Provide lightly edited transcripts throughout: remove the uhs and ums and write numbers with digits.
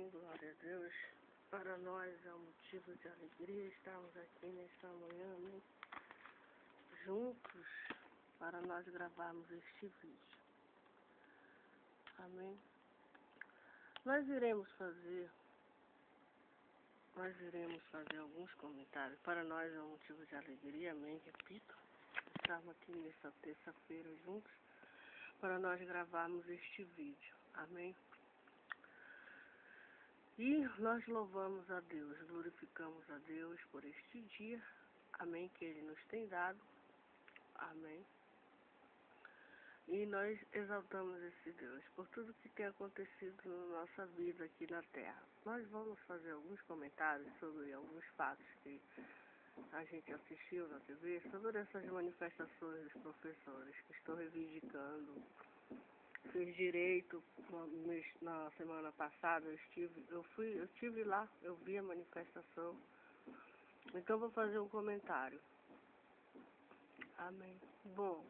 Amém, glória a Deus. Para nós é um motivo de alegria estarmos aqui nesta manhã, amém? Juntos, para nós gravarmos este vídeo. Amém? Nós iremos fazer alguns comentários. Para nós é um motivo de alegria, amém? Repito, estamos aqui nessa terça-feira juntos, para nós gravarmos este vídeo. Amém? E nós louvamos a Deus, glorificamos a Deus por este dia, amém, que Ele nos tem dado, amém. E nós exaltamos esse Deus por tudo que tem acontecido na nossa vida aqui na Terra. Nós vamos fazer alguns comentários sobre alguns fatos que a gente assistiu na TV, sobre essas manifestações dos professores que estão reivindicando. Fiz direito na semana passada, eu estive lá, eu vi a manifestação. Então vou fazer um comentário. Amém. Bom,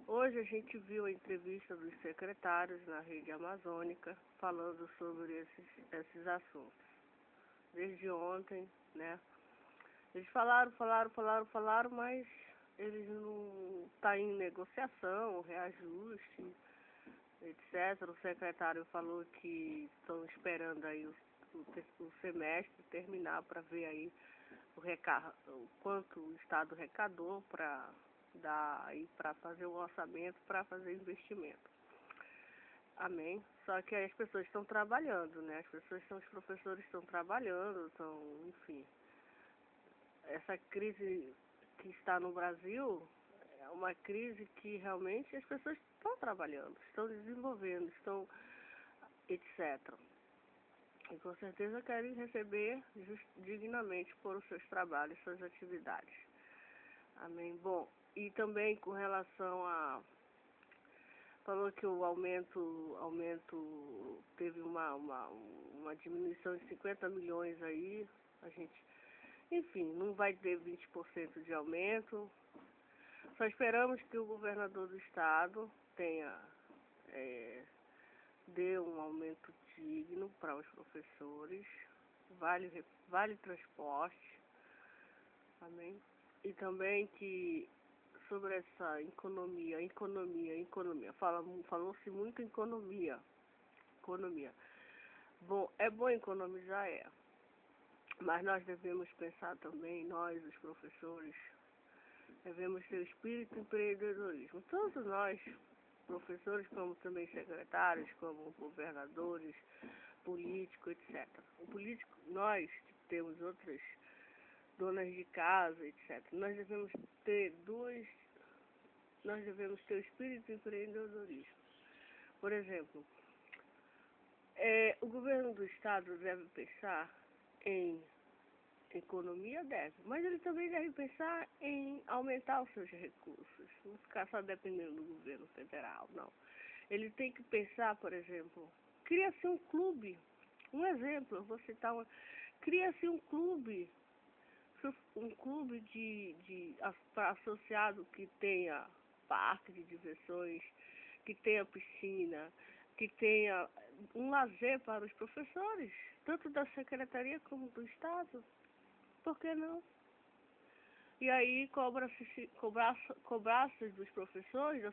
hoje a gente viu a entrevista dos secretários na rede amazônica falando sobre esses assuntos. Desde ontem, né? Eles falaram, mas eles não estão em negociação, reajuste, etc. O secretário falou que estão esperando aí o semestre terminar para ver aí o quanto o Estado arrecadou para dar aí para fazer o orçamento, para fazer investimento. Amém? Só que aí as pessoas estão trabalhando, né? Os professores estão trabalhando, enfim. Essa crise que está no Brasil é uma crise que realmente as pessoas estão trabalhando, estão desenvolvendo, etc. E com certeza querem receber dignamente por os seus trabalhos, suas atividades. Amém? Bom, e também com relação a... Falou que o aumento teve uma diminuição de 50 milhões aí, enfim, não vai ter 20% de aumento. Só esperamos que o governador do estado dê um aumento digno para os professores, vale transporte, amém? E também que sobre essa economia, falou-se muito em economia. Bom, é bom economizar, mas nós devemos pensar também, nós, os professores, devemos ter o espírito de empreendedorismo. Todos nós, professores, como também secretários, como governadores, políticos, etc. Nós que temos outras donas de casa, etc. Nós devemos ter o espírito de empreendedorismo. Por exemplo, o governo do estado deve pensar em economia, mas ele também deve pensar em aumentar os seus recursos, não ficar só dependendo do governo federal, não. Ele tem que pensar, por exemplo, cria-se um clube, um exemplo, eu vou citar cria-se um clube associado que tenha parque de diversões, que tenha piscina, que tenha um lazer para os professores, tanto da secretaria como do estado. Por que não? E aí cobrasse dos professores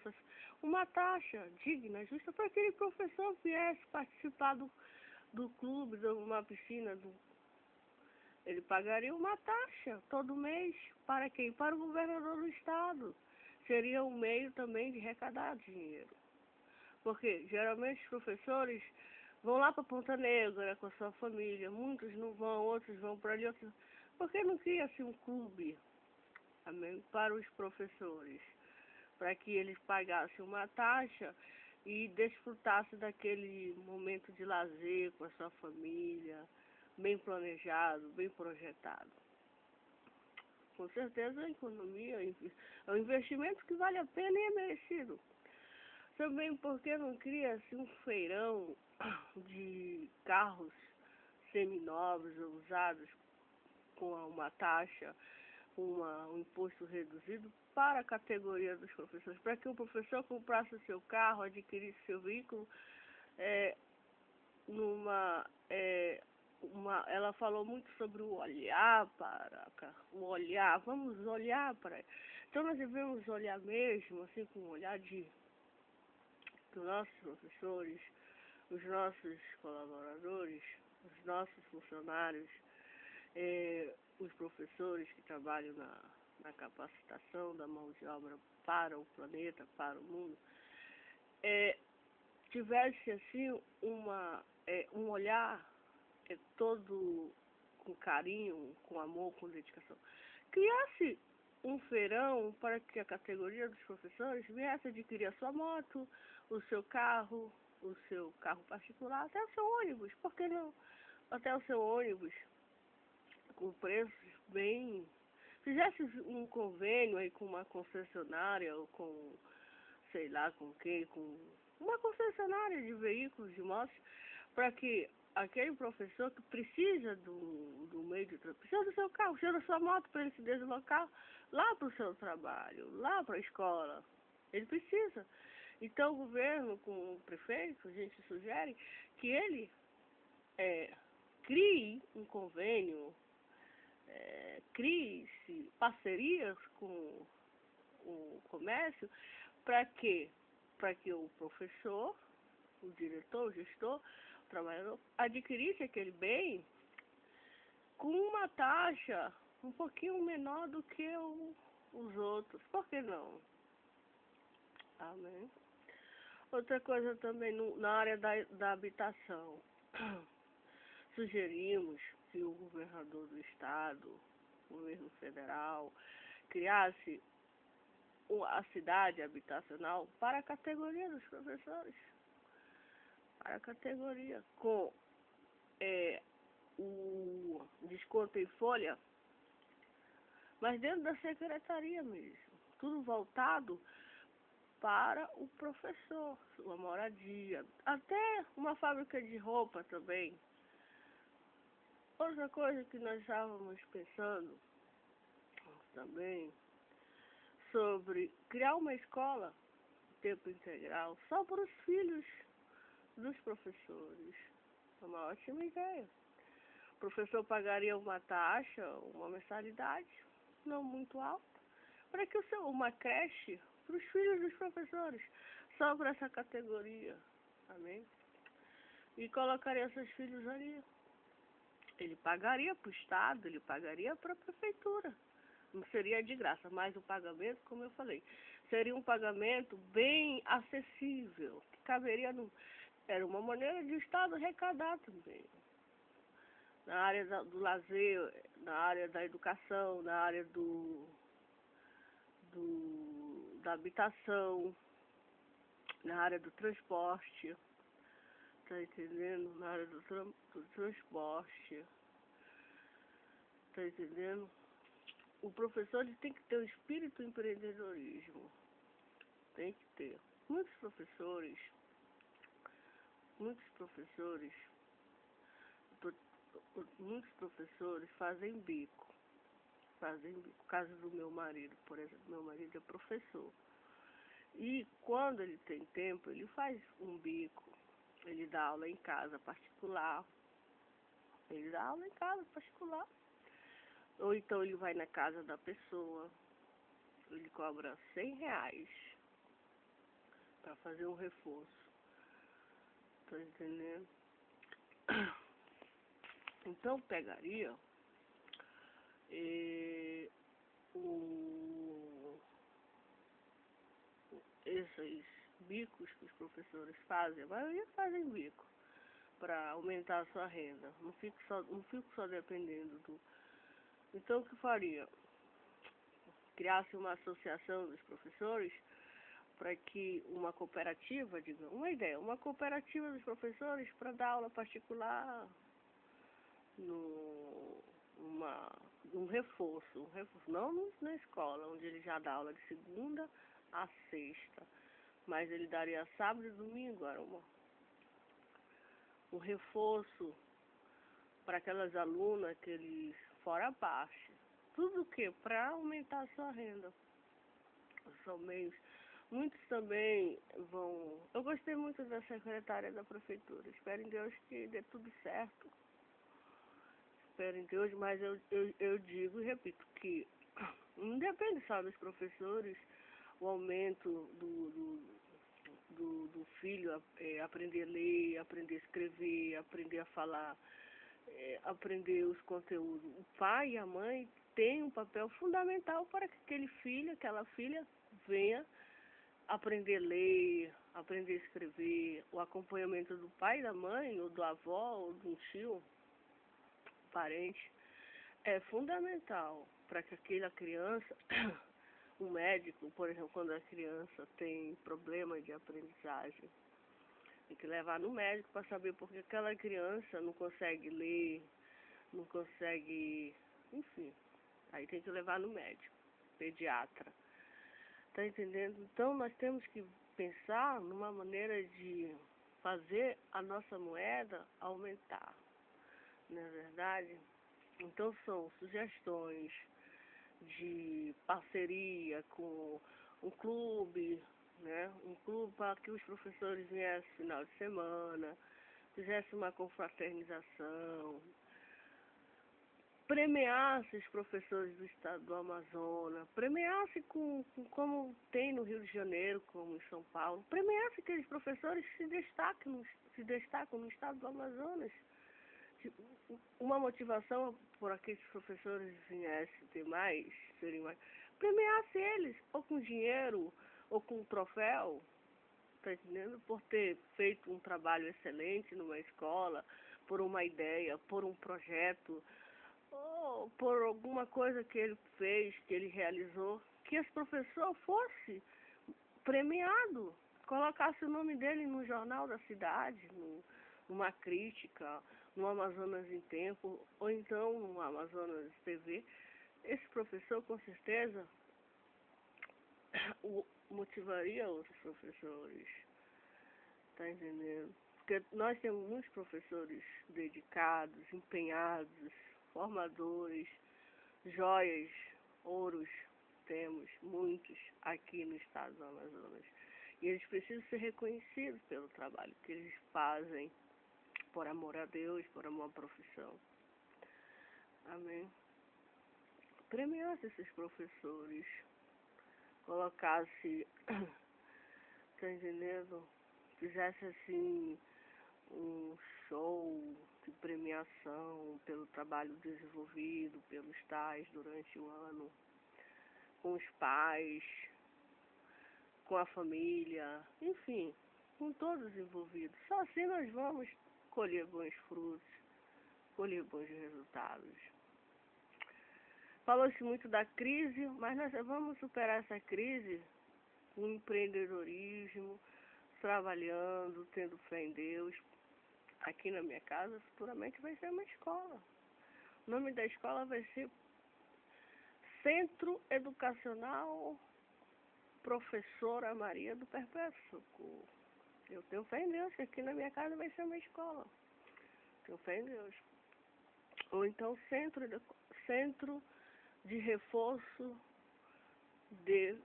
uma taxa digna, justa, para que aquele professor viesse participar do clube, de uma piscina. Ele pagaria uma taxa todo mês. Para quem? Para o governador do estado. Seria um meio também de arrecadar dinheiro. Porque geralmente os professores vão lá para Ponta Negra com a sua família. Muitos não vão, outros vão para ali. Por que não cria-se um clube, amém, para os professores? Para que eles pagassem uma taxa e desfrutassem daquele momento de lazer com a sua família, bem planejado, bem projetado. Com certeza a economia é um investimento que vale a pena e é merecido. Também porque não cria-se um feirão de carros seminovos ou usados com uma taxa, um imposto reduzido para a categoria dos professores, para que o professor comprasse o seu carro, adquirisse seu veículo ela falou muito sobre o olhar o olhar, vamos olhar para. Então nós devemos olhar mesmo, assim, com o olhar dos nossos professores, os nossos colaboradores, os nossos funcionários, os professores que trabalham na capacitação da mão de obra para o planeta, para o mundo, tivesse assim um olhar todo com carinho, com amor, com dedicação. Criasse um feirão para que a categoria dos professores viesse adquirir a sua moto, o seu carro particular, até o seu ônibus, por que não? Até o seu ônibus, com preços bem. Fizesse um convênio aí com uma concessionária ou com, sei lá com quem, com uma concessionária de veículos, de motos, para que aquele professor que precisa do meio de transporte, precisa do seu carro, precisa da sua moto para ele se deslocar lá para o seu trabalho, lá para a escola. Ele precisa. Então o governo, com o prefeito, a gente sugere que ele crie um convênio, crie-se parcerias com o comércio para que o professor, o diretor, o gestor, o trabalhador, adquirisse aquele bem com uma taxa um pouquinho menor do que os outros. Por que não? Amém. Outra coisa também, na área da habitação, sugerimos que o governador do estado, o governo federal, criasse a cidade habitacional para a categoria dos professores, para a categoria, com o desconto em folha, mas dentro da secretaria mesmo, tudo voltado para o professor, sua moradia, até uma fábrica de roupa também. Outra coisa que nós estávamos pensando também sobre criar uma escola de tempo integral só para os filhos dos professores. É uma ótima ideia. O professor pagaria uma taxa, uma mensalidade, não muito alta, para que uma creche para os filhos dos professores, só para essa categoria. Amém? E colocaria seus filhos ali. Ele pagaria para o Estado, ele pagaria para a prefeitura. Não seria de graça, mas o pagamento, como eu falei, seria um pagamento bem acessível, que caberia era uma maneira de o Estado arrecadar também. Na área do lazer, na área da educação, na área da habitação, na área do transporte, tá entendendo? Na área do transporte, tá entendendo? O professor ele tem que ter o espírito empreendedorismo, tem que ter. Muitos professores fazem bico. O caso do meu marido, por exemplo, meu marido é professor. E quando ele tem tempo, ele faz um bico. Ele dá aula em casa particular. Ou então ele vai na casa da pessoa. Ele cobra R$100 para fazer um reforço. Tá entendendo? Então pegaria esses bicos que os professores fazem, a maioria fazem bico para aumentar a sua renda. Não fico só dependendo do. Então o que faria? Criasse uma associação dos professores para que uma cooperativa, digamos, uma cooperativa dos professores para dar aula particular um reforço, não na escola, onde ele já dá aula de segunda a sexta, mas ele daria sábado e domingo, era um reforço para aquelas alunas, aqueles fora baixo. Tudo o que? Para aumentar a sua renda. São meios Muitos também vão... Eu gostei muito da secretária da prefeitura. Espero em Deus que dê tudo certo. Espero em Deus, mas eu digo e repito que não depende só dos professores o aumento do filho aprender a ler, aprender a escrever, aprender a falar, aprender os conteúdos. O pai e a mãe têm um papel fundamental para que aquele filho, aquela filha venha aprender a ler, aprender a escrever. O acompanhamento do pai e da mãe, ou do avó, ou de um tio, parente, é fundamental para que aquela criança, um médico, por exemplo, quando a criança tem problema de aprendizagem, tem que levar no médico para saber porque aquela criança não consegue ler, não consegue, enfim, aí tem que levar no médico, pediatra. Tá entendendo? Então nós temos que pensar numa maneira de fazer a nossa moeda aumentar, não é verdade? Então são sugestões de parceria com um clube, né? Um clube para que os professores viessem no final de semana, fizessem uma confraternização, premiasse os professores do estado do Amazonas, premiasse como tem no Rio de Janeiro, como em São Paulo, premiasse aqueles professores que se destacam no estado do Amazonas. Uma motivação por aqueles professores viessem ter mais, serem mais, premiasse eles, ou com dinheiro, ou com um troféu, tá entendendo? Por ter feito um trabalho excelente numa escola, por uma ideia, por um projeto, ou por alguma coisa que ele fez, que ele realizou, que esse professor fosse premiado, colocasse o nome dele no jornal da cidade, numa crítica, no Amazonas em Tempo, ou então no Amazonas TV. Esse professor, com certeza, motivaria outros professores, tá entendendo? Porque nós temos muitos professores dedicados, empenhados, formadores, joias, ouros, temos muitos aqui no estado do Amazonas. E eles precisam ser reconhecidos pelo trabalho que eles fazem, por amor a Deus, por amor à profissão. Amém. Premiasse esses professores, colocasse, tá entendendo? Fizesse assim um show de premiação pelo trabalho desenvolvido pelos tais durante o ano, com os pais, com a família, enfim, com todos envolvidos. Só assim nós vamos colher bons frutos, colher bons resultados. Falou-se muito da crise, mas nós vamos superar essa crise com empreendedorismo, trabalhando, tendo fé em Deus. Aqui na minha casa, futuramente vai ser uma escola. O nome da escola vai ser Centro Educacional Professora Maria do Perpétuo Socorro. Eu tenho fé em Deus que aqui na minha casa vai ser uma escola. Tenho fé em Deus. Ou então Centro de Reforço de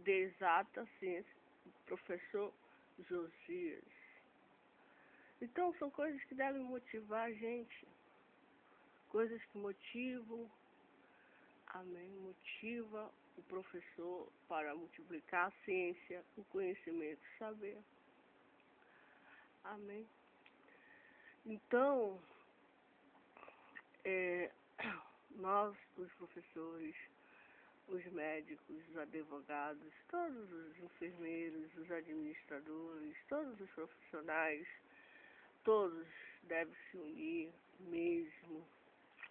Exata Ciência, Professor Josias. Então são coisas que devem motivar a gente. Coisas que motivam, amém, motiva o professor para multiplicar a ciência, o conhecimento, o saber. Amém. Então, nós, os professores, os médicos, os advogados, todos os enfermeiros, os administradores, todos os profissionais, todos devem se unir mesmo,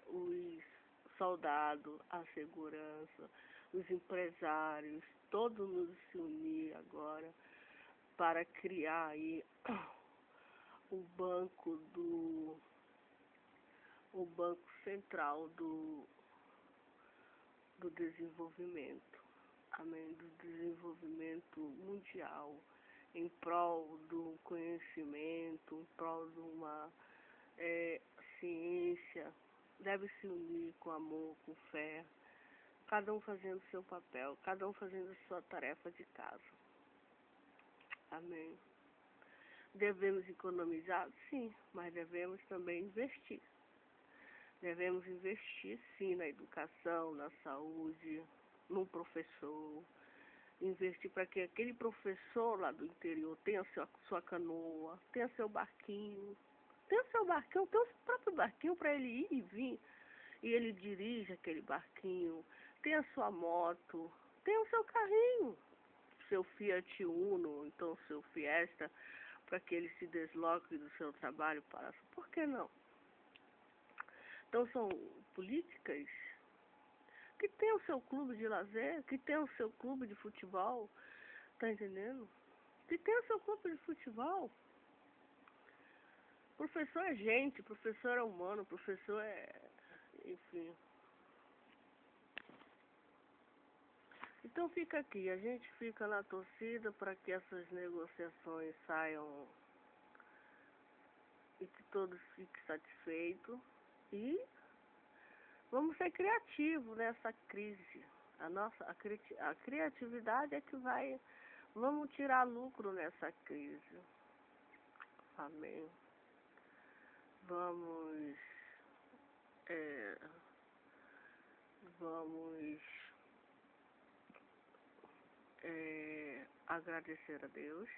os soldados, a segurança, os empresários, todos nos se unir agora para criar aí o banco central do desenvolvimento, amém, do desenvolvimento mundial, em prol do conhecimento, em prol de uma ciência, deve se unir com amor, com fé, cada um fazendo o seu papel, cada um fazendo a sua tarefa de casa. Amém. Devemos economizar? Sim, mas devemos também investir. Devemos investir, sim, na educação, na saúde, no professor. Investir para que aquele professor lá do interior tenha sua canoa, tenha seu barquinho, tenha seu barquinho, tenha o seu próprio barquinho para ele ir e vir. E ele dirige aquele barquinho, tenha sua moto, tenha o seu carrinho, seu Fiat Uno, então seu Fiesta, para que ele se desloque do seu trabalho para... Por que não? Então são políticas que tem o seu clube de lazer, que tem o seu clube de futebol, tá entendendo? Que tem o seu clube de futebol. Professor é gente, professor é humano, professor é... enfim. Então fica aqui, a gente fica na torcida para que essas negociações saiam e que todos fiquem satisfeitos. E vamos ser criativos nessa crise. A criatividade é que vai... Vamos tirar lucro nessa crise. Amém. Vamos... vamos agradecer a Deus.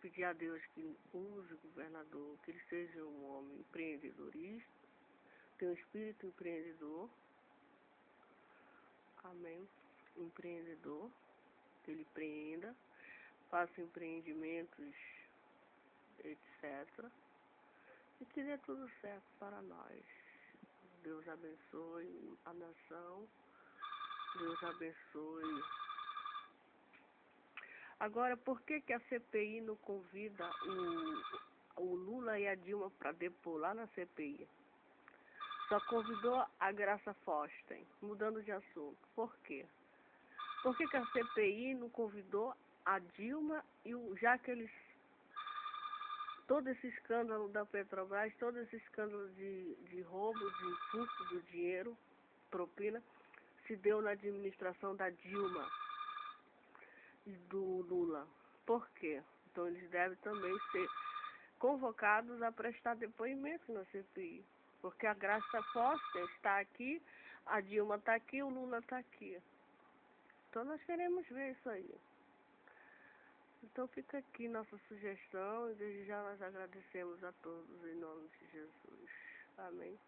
Pedir a Deus que use o governador, que ele seja um homem empreendedorista, tenha um espírito empreendedor. Amém. Empreendedor, que ele empreenda, faça empreendimentos, etc. E que dê tudo certo para nós. Deus abençoe a nação. Deus abençoe. Agora, por que a CPI não convida o Lula e a Dilma para depor lá na CPI? Só convidou a Graça Foster, mudando de assunto. Por quê? Por que a CPI não convidou a Dilma e já que eles... Todo esse escândalo da Petrobras, todo esse escândalo de roubo, de furto do dinheiro, propina, se deu na administração da Dilma e do Lula. Por quê? Então eles devem também ser convocados a prestar depoimento na CPI. Porque a Graça Foster está aqui, a Dilma está aqui, o Lula está aqui. Então nós queremos ver isso aí. Então fica aqui nossa sugestão e desde já nós agradecemos a todos em nome de Jesus. Amém.